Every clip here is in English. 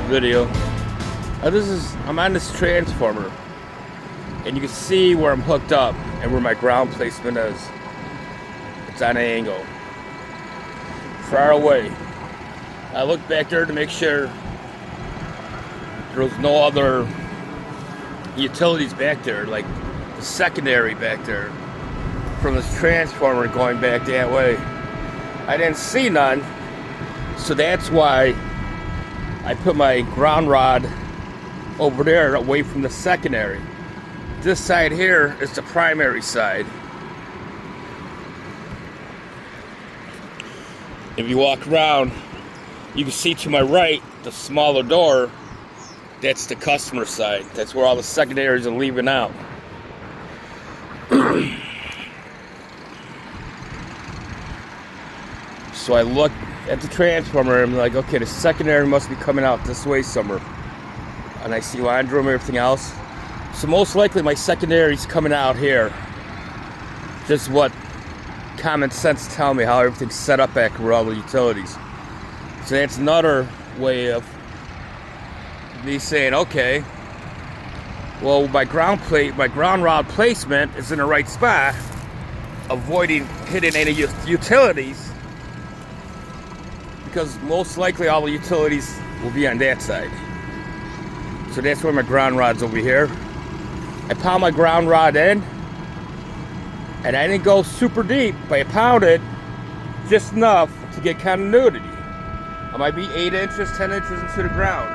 video. I'm on this transformer, and you can see where I'm hooked up and where my ground placement is. It's on an angle, far away. I looked back there to make sure there was no other utilities back there, like the secondary back there from this transformer going back that way. I didn't see none, so that's why I put my ground rod over there away from the secondary. This side here is the primary side. If you walk around, you can see to my right, the smaller door, that's the customer side. That's where all the secondaries are leaving out. So I look at the transformer and I'm like, okay, the secondary must be coming out this way somewhere. And I see line drum and everything else. So most likely my secondary is coming out here. Just what common sense tell me, how everything's set up back where all the utilities. So that's another way of me saying, okay, well, my ground rod placement is in the right spot, avoiding hitting any utilities, because most likely all the utilities will be on that side. So that's where my ground rod's over here. I pound my ground rod in, and I didn't go super deep, but I pounded just enough to get continuity. I might be 8 inches, 10 inches into the ground.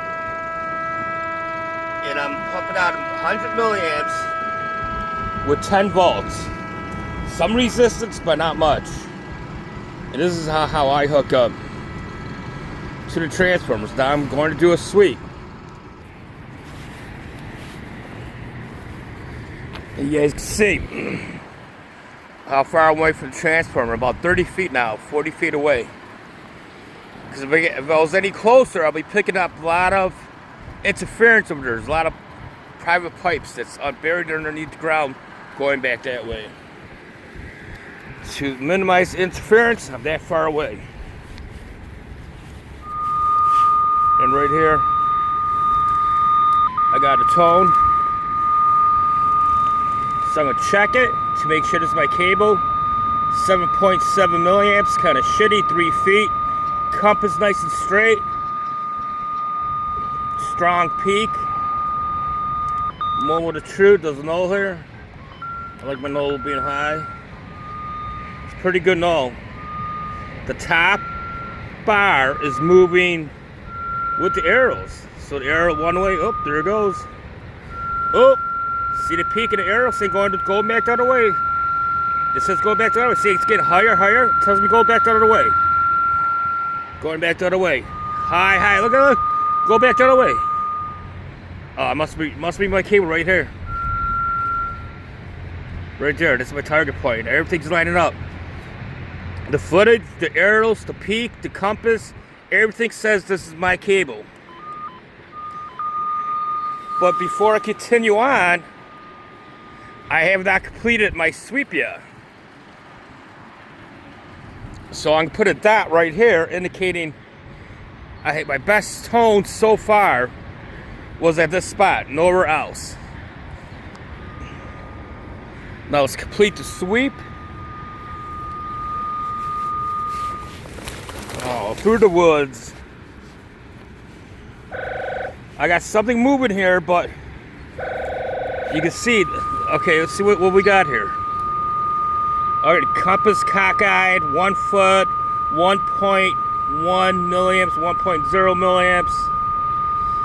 And I'm pumping out 100 milliamps with 10 volts. Some resistance, but not much. And this is how I hook up to the transformers. Now I'm going to do a sweep. And you guys can see how far away from the transformer. About 30 feet now, 40 feet away. Because if I was any closer, I'll be picking up a lot of interference over there. There's a lot of private pipes that's buried underneath the ground going back that way. To minimize interference, I'm that far away. And right here, I got a tone. So I'm gonna check it to make sure this is my cable. 7.7 milliamps, kind of shitty, 3 feet. Compass nice and straight. Strong peak. Moment of truth, there's a null here. I like my null being high. It's pretty good null. The top bar is moving with the arrows. So the arrow one way, oh, there it goes. Oh, see the peak of the arrow saying go back the other way. It says go back the other way. See, it's getting higher, higher. It tells me go back the other way. Going back the other way. High, high. Look at it. Go back the other way. Oh, it must be my cable right here. Right there. This is my target point. Everything's lining up. The footage, the arrows, the peak, the compass, everything says this is my cable. But before I continue on, I have not completed my sweep yet. So I'm gonna put a dot right here indicating I hit my best tone so far was at this spot, nowhere else. Now let's complete the sweep. Oh, through the woods. I got something moving here, but you can see. Okay, let's see what we got here. All right, compass cockeyed, 1 foot, 1.1 milliamps, 1.0 milliamps.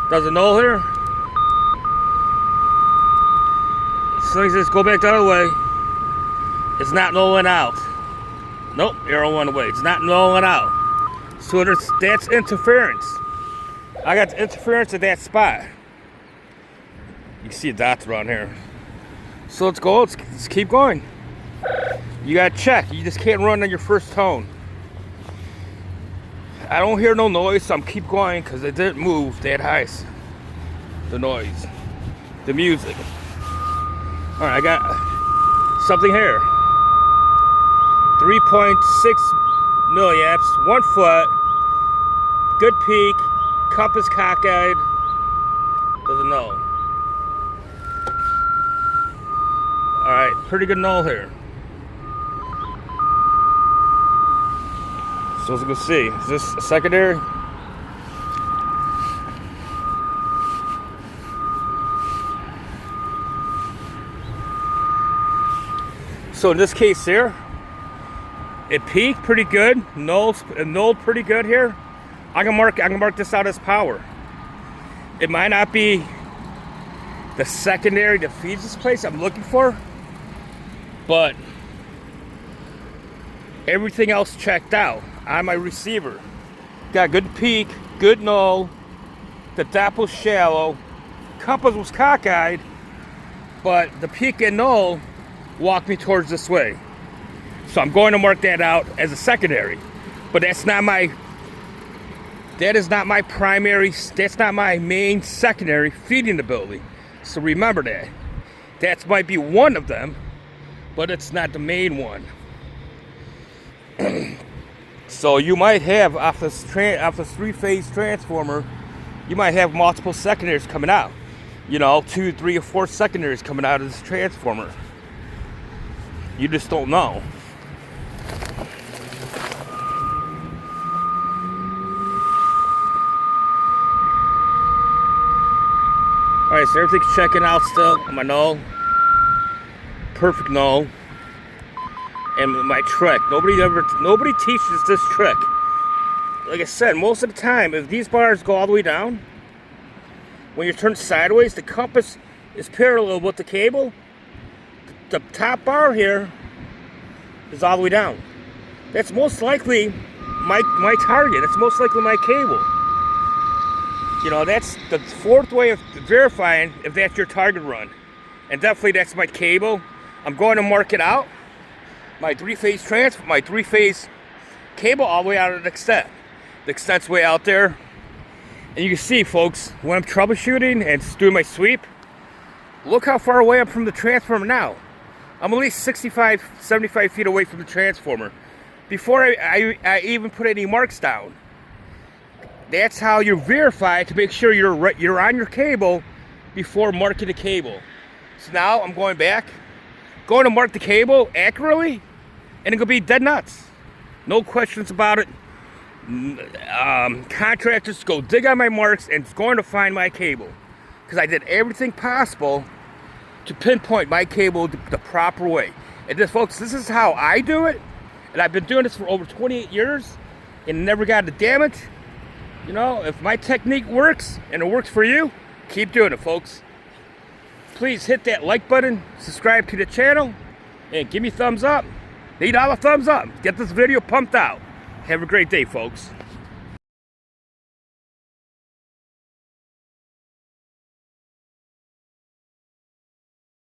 Does it null here? So he says go back the other way. It's not nulling out. Nope, arrow one way. It's not nulling out. So that's interference. I got the interference at that spot. You can see the dots around here. So let's go. Let's keep going. You gotta check. You just can't run on your first tone. I don't hear no noise, so I'm keep going because it didn't move that high. The noise, the music. All right, I got something here. 3.6 milliamps, 1 foot, good peak, compass cockeyed. Doesn't know. Alright, pretty good null here. So as you can see, is this a secondary? So in this case here, it peaked pretty good, nulled pretty good here. I can mark this out as power. It might not be the secondary that feeds this place I'm looking for, but everything else checked out on my receiver. Got good peak, good null, the depth was shallow, compass was cockeyed, but the peak and null walked me towards this way. So I'm going to mark that out as a secondary, but that is not my primary, that's not my main secondary feeding ability. So remember that. That might be one of them, but it's not the main one. So you might have, off this three-phase transformer, you might have multiple secondaries coming out. You know, 2, 3, or 4 secondaries coming out of this transformer. You just don't know. Alright, so everything's checking out still on my null. Perfect null. And my trick. Nobody teaches this trick. Like I said, most of the time, if these bars go all the way down, when you turn sideways, the compass is parallel with the cable. The top bar here is all the way down. That's most likely my target. That's most likely my cable. You know, that's the fourth way of verifying if that's your target run. And definitely that's my cable. I'm going to mark it out. My three-phase cable all the way out of the extent. The extent's way out there. And you can see, folks, when I'm troubleshooting and doing my sweep, look how far away I'm from the transformer now. I'm at least 65, 75 feet away from the transformer before I even put any marks down. That's how you verify to make sure you're on your cable before marking the cable. So now I'm going to mark the cable accurately, and it's going to be dead nuts. No questions about it. Contractors go dig on my marks and it's going to find my cable. Because I did everything possible to pinpoint my cable the proper way. And this, folks, this is how I do it. And I've been doing this for over 28 years and never got a damage. You know, if my technique works and it works for you, keep doing it, folks. Please hit that like button, subscribe to the channel, and give me a thumbs up. Need all the thumbs up. Get this video pumped out. Have a great day, folks.